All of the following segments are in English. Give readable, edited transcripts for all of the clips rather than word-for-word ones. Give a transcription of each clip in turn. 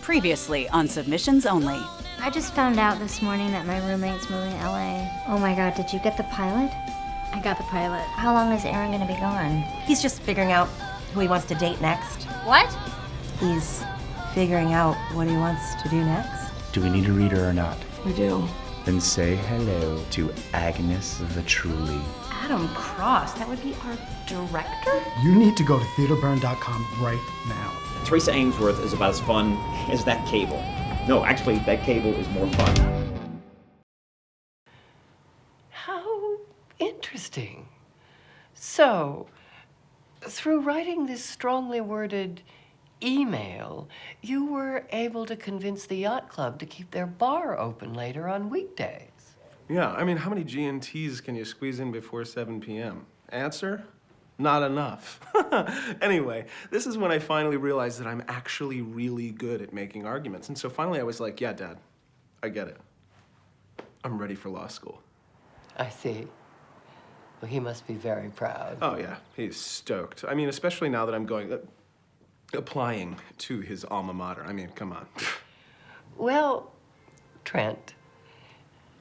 Previously on Submissions Only. I just found out this morning that my roommate's moving to LA. Oh my god, did you get the pilot? I got the pilot. How long is Aaron gonna be gone? He's just figuring out who he wants to date next. What? He's figuring out what he wants to do next. Do we need a reader or not? We do. Then say hello to Agnes the Truly. Adam Cross, that would be our director? You need to go to theaterburn.com right now. Theresa Amesworth is about as fun as that cable. No, actually, that cable is more fun. How interesting. So, through writing this strongly worded email, you were able to convince the yacht club to keep their bar open later on weekdays. Yeah, I mean, how many G&Ts can you squeeze in before 7 p.m.? Answer? Not enough. Anyway, this is when I finally realized that I'm actually really good at making arguments. And so finally I was like, yeah, Dad, I get it. I'm ready for law school. I see. Well, he must be very proud. Oh, yeah, he's stoked. I mean, especially now that I'm applying to his alma mater. I mean, come on. Well, Trent,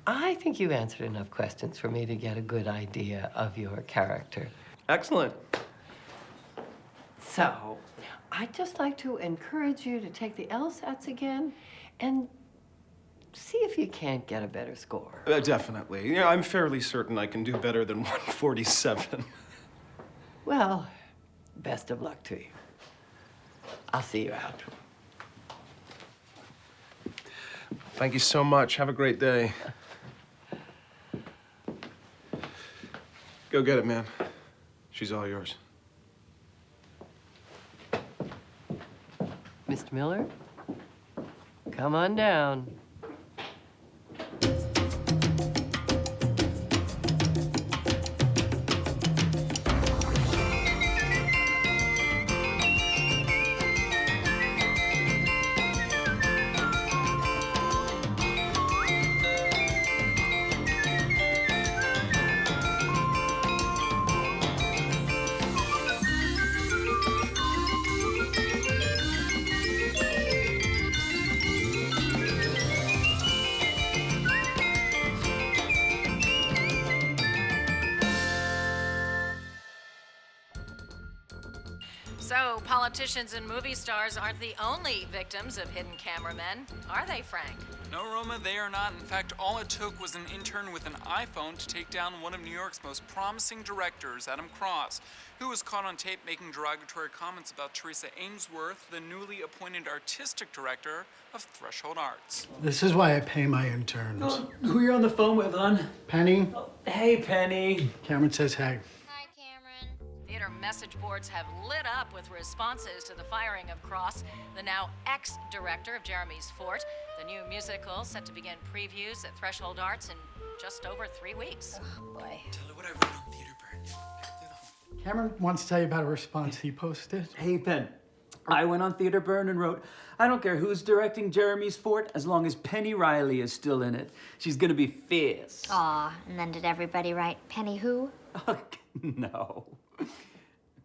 I think you answered enough questions for me to get a good idea of your character. Excellent. So, I'd just like to encourage you to take the LSATs again and see if you can't get a better score. Definitely. Yeah, I'm fairly certain I can do better than 147. Well, best of luck to you. I'll see you out. Thank you so much. Have a great day. Go get it, man. She's all yours. Mr. Miller, come on down. So, politicians and movie stars aren't the only victims of hidden cameramen, are they, Frank? No, Roma, they are not. In fact, all it took was an intern with an iPhone to take down one of New York's most promising directors, Adam Cross, who was caught on tape making derogatory comments about Theresa Amesworth, the newly appointed artistic director of Threshold Arts. This is why I pay my interns. Oh, who are you on the phone with, hon? Penny? Oh, hey, Penny. Cameron says hey. Hi, Cameron. Theater message boards have lit up with responses to the firing of Cross, the now ex-director of Jeremy's Fort. The new musical set to begin previews at Threshold Arts in just over 3 weeks. Oh, boy. Tell her what I wrote on Theater Burn. Cameron wants to tell you about a response he posted. Hey, Pen. I went on Theater Burn and wrote, I don't care who's directing Jeremy's Fort as long as Penny Reilly is still in it. She's gonna be fierce. Aw, and then did everybody write Penny who? No. A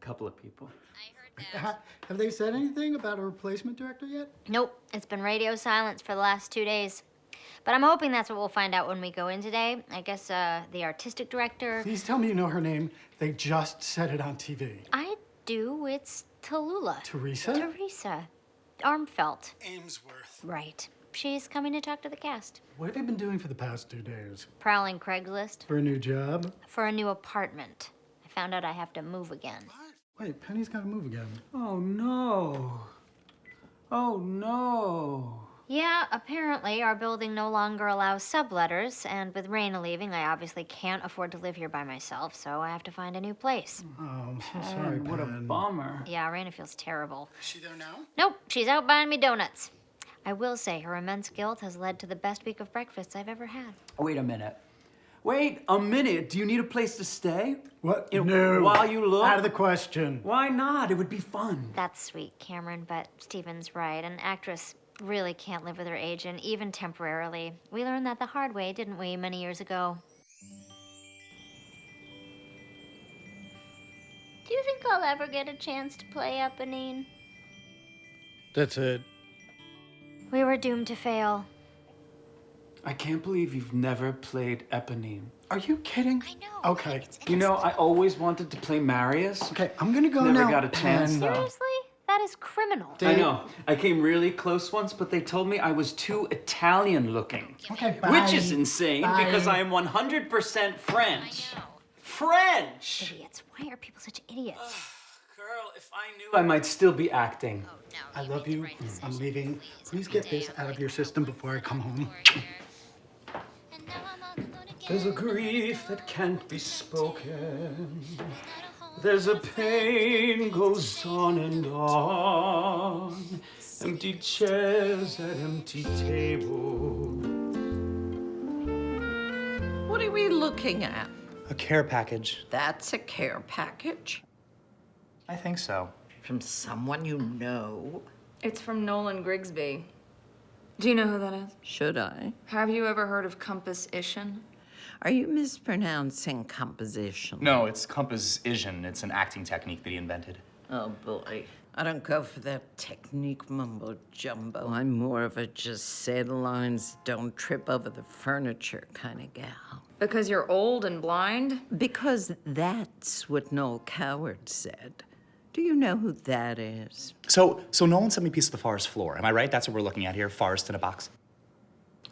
couple of people. I heard that. Have they said anything about a replacement director yet? Nope, it's been radio silence for the last 2 days. But I'm hoping that's what we'll find out when we go in today. I guess, the artistic director... Please tell me you know her name. They just said it on TV. I do. It's Tallulah. Teresa? Theresa Armfelt. Amesworth. Right. She's coming to talk to the cast. What have you been doing for the past 2 days? Prowling Craigslist. For a new job? For a new apartment. I found out I have to move again. Wait, Penny's gotta move again. Oh, no. Oh, no. Yeah, apparently our building no longer allows subletters, and with Raina leaving, I obviously can't afford to live here by myself, so I have to find a new place. Oh, I'm so sorry, What a Pen. bummer. Yeah, Raina feels terrible. Is she there now? Nope, she's out buying me donuts. I will say her immense guilt has led to the best week of breakfasts I've ever had. Wait a minute. Wait a minute. Do you need a place to stay? What? You know, No. while you look? Out of the question. Why not? It would be fun. That's sweet, Cameron, but Stephen's right. An actress really can't live with her agent, even temporarily. We learned that the hard way, didn't we, many years ago? Do you think I'll ever get a chance to play Eponine? That's it. We were doomed to fail. I can't believe you've never played Eponine. Are you kidding? I know. Okay. You know, I always wanted to play Marius. Okay, I'm gonna go Never now. got a chance. and, Seriously? That is criminal. I know. I came really close once, but they told me I was too Italian looking. Okay, bye. Which is insane Bye. because I am 100% French. French! Idiots. Why are people such idiots? Girl, if I knew, I might still be acting. I love you. I'm leaving. Please get this out of your system before I come home. There's a grief that can't be spoken. There's a pain goes on and on. Empty chairs at empty table. What are we looking at? A care package. That's a care package? I think so. From someone you know? It's from Nolan Grigsby. Do you know who that is? Should I? Have you ever heard of composition? Are you mispronouncing composition? No, it's composition. It's an acting technique that he invented. Oh, boy. I don't go for that technique mumbo jumbo. I'm more of a just say the lines, don't trip over the furniture kind of gal. Because you're old and blind? Because that's what Noel Coward said. Do you know who that is? So Nolan sent me a piece of the forest floor. Am I right? That's what we're looking at here, forest in a box.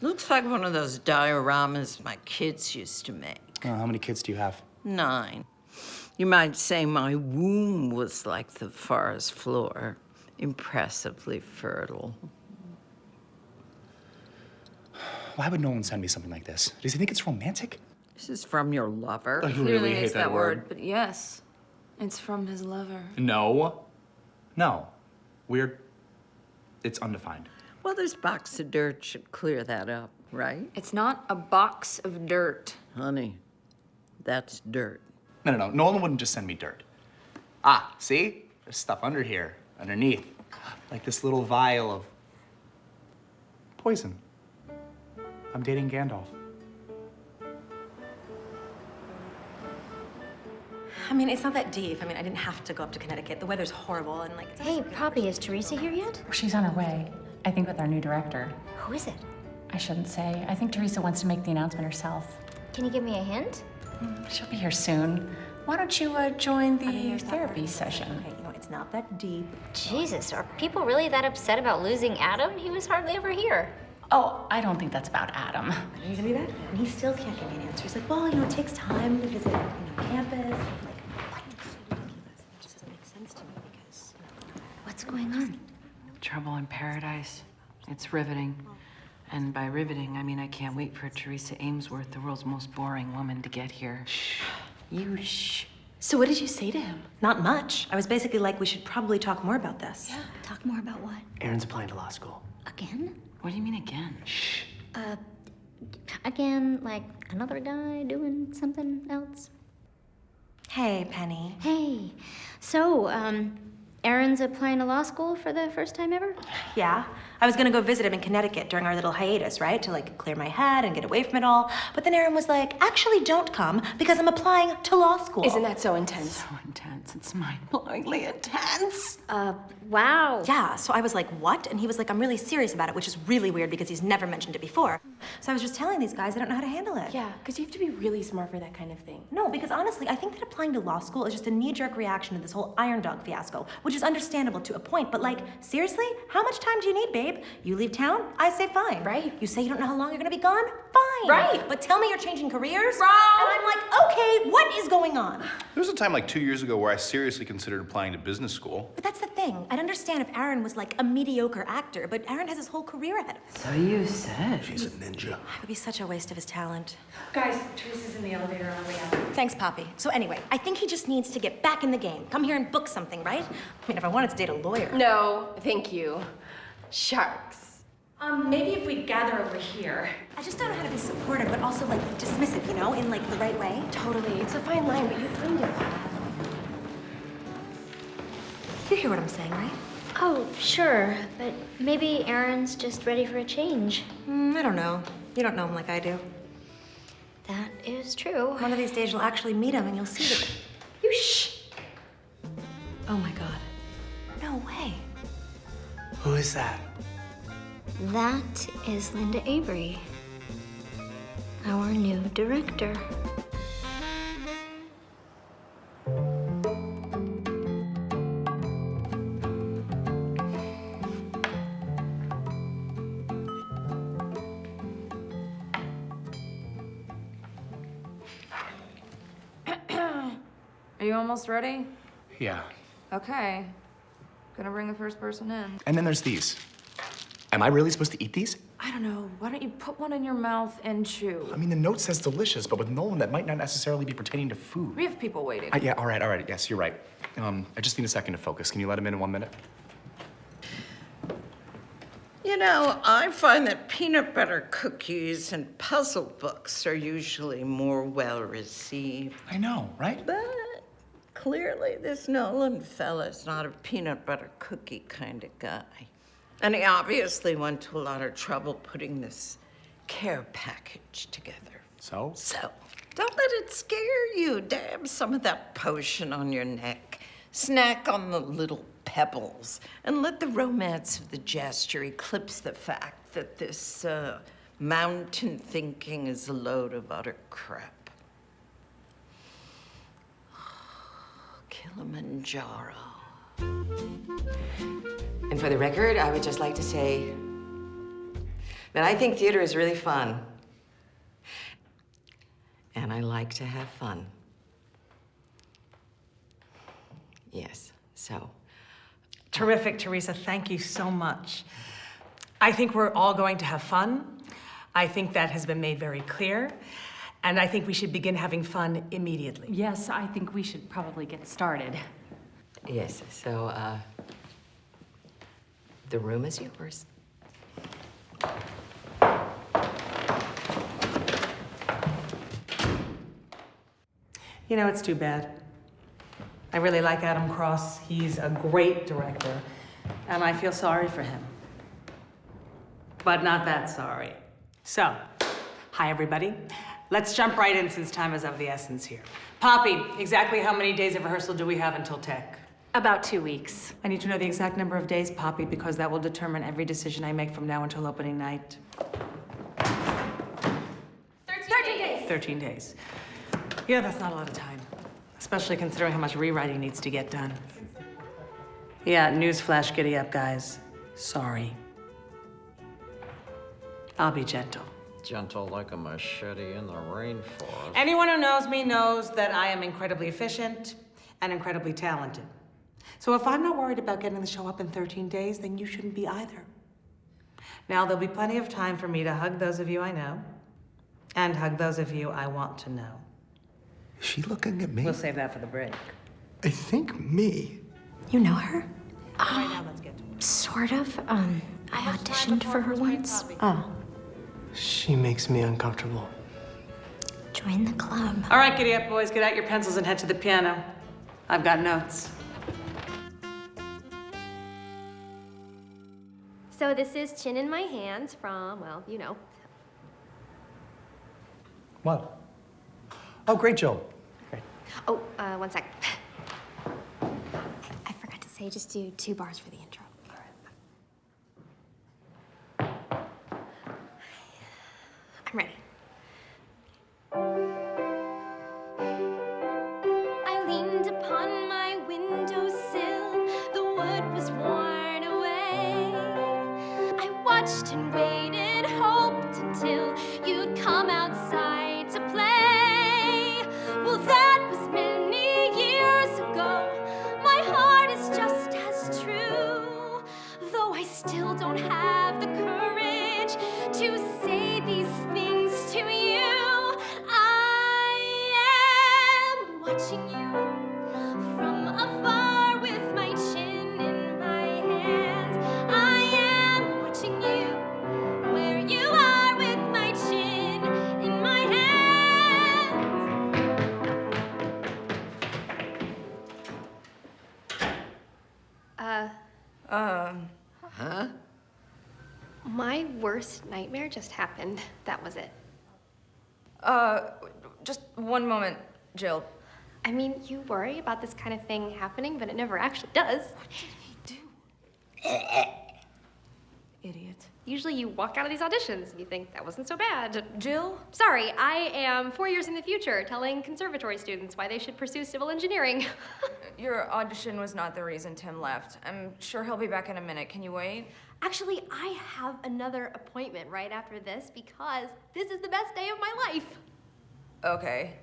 Looks like one of those dioramas my kids used to make. How many kids do you have? 9. You might say my womb was like the forest floor, impressively fertile. Why would Nolan send me something like this? Does he think it's romantic? This is from your lover. I Clearly really hates hate that word. but yes, it's from his lover. No. It's undefined. Well, this box of dirt should clear that up, right? It's not a box of dirt. Honey, that's dirt. No. Nolan wouldn't just send me dirt. Ah, see? There's stuff under here, underneath. Like this little vial of poison. I'm dating Gandalf. I mean, it's not that deep. I mean, I didn't have to go up to Connecticut. The weather's horrible and like... Hey, Poppy, is Theresa here yet? She's on her way. I think with our new director. Who is it? I shouldn't say. I think Theresa wants to make the announcement herself. Can you give me a hint? She'll be here soon. Why don't you join the therapy session? Okay, you know, it's not that deep. Jesus, are people really that upset about losing Adam? He was hardly ever here. Oh, I don't think that's about Adam. Are you gonna be back? And he still can't give me an answer. He's like, well, you know, it takes time to visit, campus. I'm like, what? It just doesn't make sense to me because... What's going on? Trouble in Paradise. It's riveting. And by riveting, I mean I can't wait for Theresa Amesworth, the world's most boring woman, to get here. Shh. You shh. So what did you say to him? Not much. I was basically like, we should probably talk more about this. Yeah, talk more about what? Aaron's applying to law school. Again? What do you mean again? Shh. Again, like another guy doing something else? Hey, Penny. Hey, so, Aaron's applying to law school for the first time ever? Yeah. I was gonna go visit him in Connecticut during our little hiatus, right? To like clear my head and get away from it all. But then Aaron was like, actually don't come because I'm applying to law school. Isn't that so intense? So intense. It's mind-blowingly intense. Wow. Yeah, so I was like, what? And he was like, I'm really serious about it, which is really weird because he's never mentioned it before. So I was just telling these guys I don't know how to handle it. Yeah, because you have to be really smart for that kind of thing. No, because honestly, I think that applying to law school is just a knee-jerk reaction to this whole Iron Dog fiasco, which is understandable to a point, but like, seriously? How much time do you need, babe? You leave town, I say fine. Right. You say you don't know how long you're gonna be gone? Fine. Right. But tell me you're changing careers? Wrong. And I'm like, okay, what is going on? There was a time like 2 years ago where I seriously considered applying to business school. But that's the thing. I'd understand if Aaron was like a mediocre actor, but Aaron has his whole career ahead of him. So you said. She's a ninja. It would be such a waste of his talent. Guys, Teresa's in the elevator on the way out. Thanks, Poppy. So anyway, I think he just needs to get back in the game. Come here and book something, right? I mean, if I wanted to date a lawyer. No, thank you. Sharks. Maybe if we gather over here. I just don't know how to be supportive, but also like dismissive, you know, in like the right way. Totally. It's a fine line, but you find it. You hear what I'm saying, right? Oh, sure, but maybe Aaron's just ready for a change. I don't know. You don't know him like I do. That is true. One of these days you'll actually meet him and you'll see that. You shh. Oh my God. No way. Who is that? That is Linda Avery, our new director. Are you almost ready? Yeah. Okay. Gonna bring the first person in. And then there's these. Am I really supposed to eat these? I don't know. Why don't you put one in your mouth and chew? I mean, the note says delicious, but with Nolan, that might not necessarily be pertaining to food. We have people waiting. Yeah, all right. Yes, you're right. I just need a second to focus. Can you let him in 1 minute? You know, I find that peanut butter cookies and puzzle books are usually more well-received. I know, right? But clearly this Nolan fella's not a peanut butter cookie kind of guy. And he obviously went to a lot of trouble putting this care package together. So? So, don't let it scare you. Dab some of that potion on your neck. Snack on the little pebbles. And let the romance of the gesture eclipse the fact that this mountain thinking is a load of utter crap. Kilimanjaro. And for the record, I would just like to say that I think theater is really fun. And I like to have fun. Yes, so. Terrific, Theresa. Thank you so much. I think we're all going to have fun. I think that has been made very clear. And I think we should begin having fun immediately. Yes, I think we should probably get started. Yes, so, the room is yours. You know, it's too bad. I really like Adam Cross. He's a great director, and I feel sorry for him. But not that sorry. So, hi everybody. Let's jump right in since time is of the essence here. Poppy, exactly how many days of rehearsal do we have until tech? About 2 weeks. I need to know the exact number of days, Poppy, because that will determine every decision I make from now until opening night. 13 days. 13 days. Yeah, that's not a lot of time, especially considering how much rewriting needs to get done. Yeah, newsflash, giddy up, guys. Sorry. I'll be gentle. Gentle like a machete in the rainforest. Anyone who knows me knows that I am incredibly efficient and incredibly talented. So if I'm not worried about getting the show up in 13 days, then you shouldn't be either. Now, there'll be plenty of time for me to hug those of you I know and hug those of you I want to know. Is she looking at me? We'll save that for the break. I think me. You know her? Right now, let's get to it. Sort of. I auditioned for her once. Oh. She makes me uncomfortable. Join the club. All right, giddy up, boys. Get out your pencils and head to the piano. I've got notes. So this is Chin in My Hands from, well, you know. What? Oh, great, Joe. Oh, 1 sec. I forgot to say, just do 2 bars for the intro. I'm ready. I leaned upon my windowsill. The wood was worn away. I watched and waited, hoped until you'd come outside to play. Well, that was many years ago. My heart is just as true, though I still don't have the courage to say these things to you. I am watching you from afar with my chin in my hands. I am watching you where you are with my chin in my hands. Huh? My worst nightmare just happened. That was it. Just one moment, Jill. I mean, you worry about this kind of thing happening, but it never actually does. What did he do? Idiot. Usually you walk out of these auditions and you think, that wasn't so bad. Jill? Sorry, I am 4 years in the future telling conservatory students why they should pursue civil engineering. Your audition was not the reason Tim left. I'm sure he'll be back in a minute. Can you wait? Actually, I have another appointment right after this because this is the best day of my life. Okay.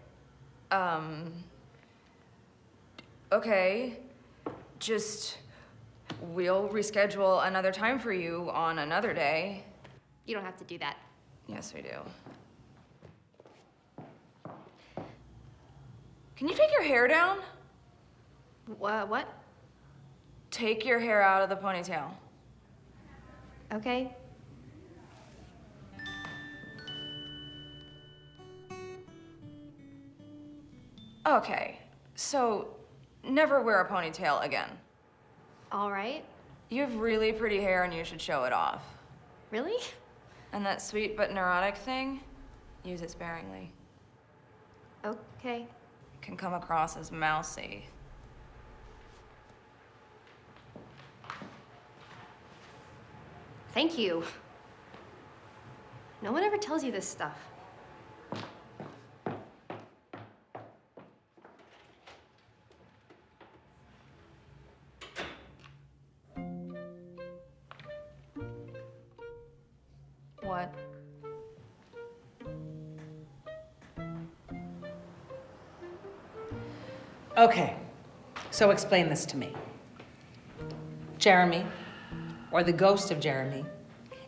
Okay. Just, we'll reschedule another time for you on another day. You don't have to do that. Yes, we do. Can you take your hair down? What? Take your hair out of the ponytail. Okay. Okay, so never wear a ponytail again. All right. You have really pretty hair and you should show it off. Really? And that sweet but neurotic thing, use it sparingly. Okay. It can come across as mousy. Thank you. No one ever tells you this stuff. What? Okay, so explain this to me. Jeremy, or the ghost of Jeremy,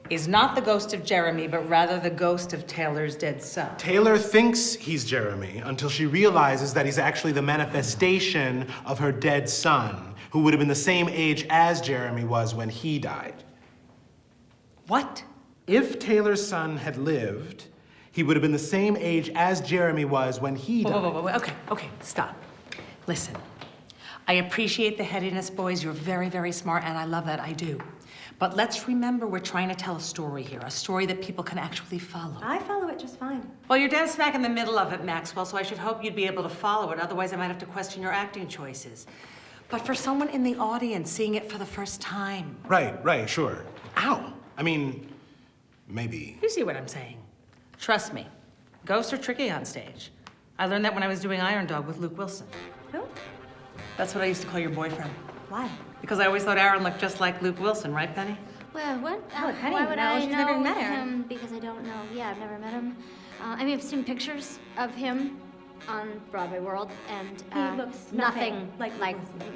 is not the ghost of Jeremy, but rather the ghost of Taylor's dead son. Taylor thinks he's Jeremy until she realizes that he's actually the manifestation of her dead son, who would have been the same age as Jeremy was when he died. What? If Taylor's son had lived, he would have been the same age as Jeremy was when he died. Whoa. Okay, stop. Listen, I appreciate the headiness, boys. You're very, very smart, and I love that, I do. But let's remember we're trying to tell a story here, a story that people can actually follow. I follow it just fine. Well, you're dead smack in the middle of it, Maxwell, so I should hope you'd be able to follow it. Otherwise, I might have to question your acting choices. But for someone in the audience seeing it for the first time. Right, sure. Ow. I mean, maybe. You see what I'm saying? Trust me, ghosts are tricky on stage. I learned that when I was doing Iron Dog with Luke Wilson. Who? That's what I used to call your boyfriend. Why? Because I always thought Aaron looked just like Luke Wilson, right, Penny? Well, what? Oh, Penny, why would no, I she's know never met her. him? Because I don't know. Yeah, I've never met him. I mean, I've seen pictures of him on Broadway World, and He looks nothing like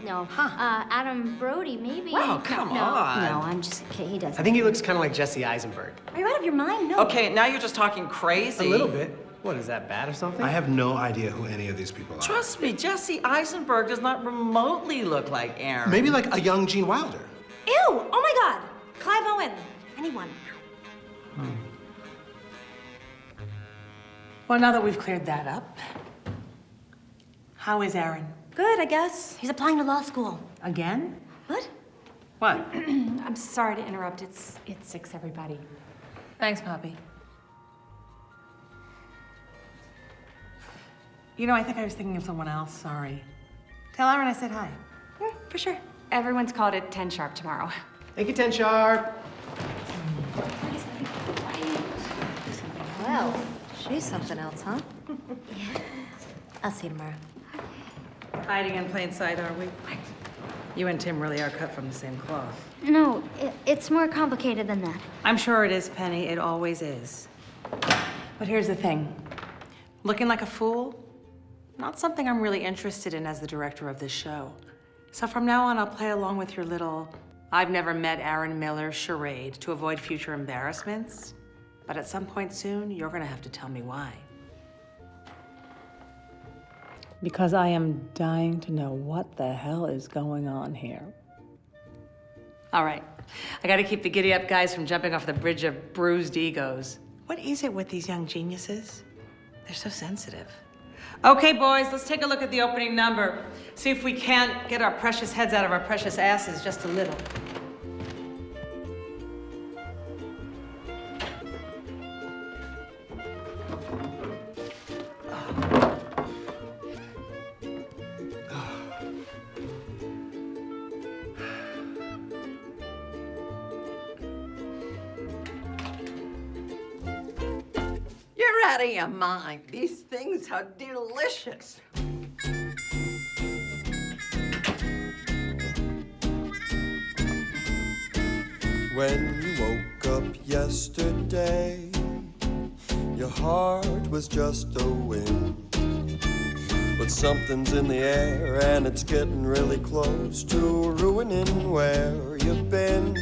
no. Adam Brody, maybe. Wow, come no, on. No, I'm just kidding. He doesn't. I think he looks kind of like Jesse Eisenberg. Are you out of your mind? No. Okay, now you're just talking crazy. A little bit. What, is that bad or something? I have no idea who any of these people are. Trust me, Jesse Eisenberg does not remotely look like Aaron. Maybe like a young Gene Wilder. Ew! Oh my God! Clive Owen. Anyone. Well, now that we've cleared that up, how is Aaron? Good, I guess. He's applying to law school. Again? What? What? I'm sorry to interrupt. It's 6, everybody. Thanks, Poppy. You know, I think I was thinking of someone else. Sorry. Tell Aaron I said hi. Yeah, for sure. Everyone's called at 10 sharp tomorrow. Thank you, 10 sharp. Well, she's something else, huh? Yeah. I'll see you tomorrow. Hiding in plain sight, are we? You and Tim really are cut from the same cloth. No, it's more complicated than that. I'm sure it is, Penny. It always is. But here's the thing. Looking like a fool, not something I'm really interested in as the director of this show. So from now on, I'll play along with your little I've never met Aaron Miller charade to avoid future embarrassments. But at some point soon, you're gonna have to tell me why. Because I am dying to know what the hell is going on here. All right, I gotta keep the giddy-up guys from jumping off the bridge of bruised egos. What is it with these young geniuses? They're so sensitive. Okay, boys, let's take a look at the opening number. See if we can't get our precious heads out of our precious asses just a little. out of your mind. These things are delicious. When you woke up yesterday, your heart was just a wind. But something's in the air and it's getting really close to ruining where you've been.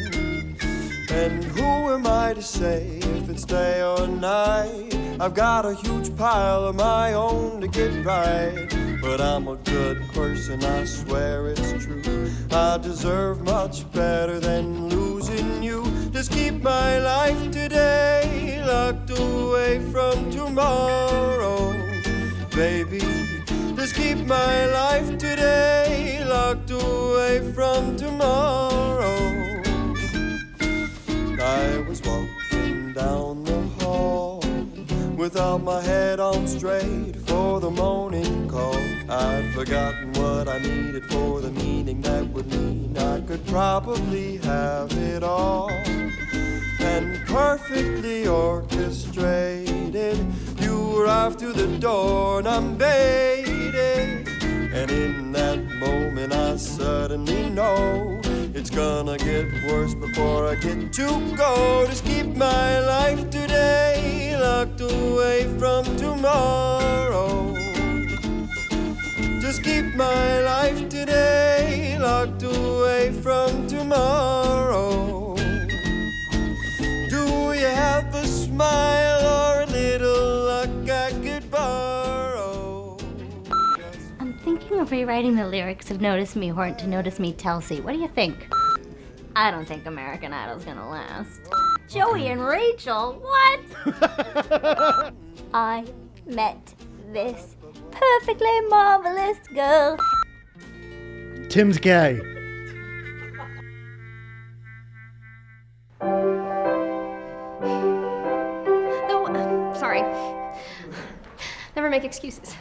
And who am I to say if it's day or night? I've got a huge pile of my own to get right. But I'm a good person, I swear it's true. I deserve much better than losing you. Just keep my life today locked away from tomorrow, baby. Just keep my life today locked away from tomorrow. I was walking down the hall without my head on straight for the morning call. I'd forgotten what I needed for the meaning that would mean I could probably have it all. And perfectly orchestrated, you arrived through the door and I'm baited. And in that moment I suddenly know it's gonna get worse before I get to go. Just keep my life today locked away from tomorrow. Just keep my life today locked away from tomorrow. Do you have a smile or a little luck I could borrow? I'm thinking of rewriting the lyrics of Notice Me, Horn to Notice Me, Telsey. What do you think? I don't think American Idol's gonna last. Joey and Rachel? What? I met this perfectly marvelous girl. Tim's gay. No, sorry. Never make excuses.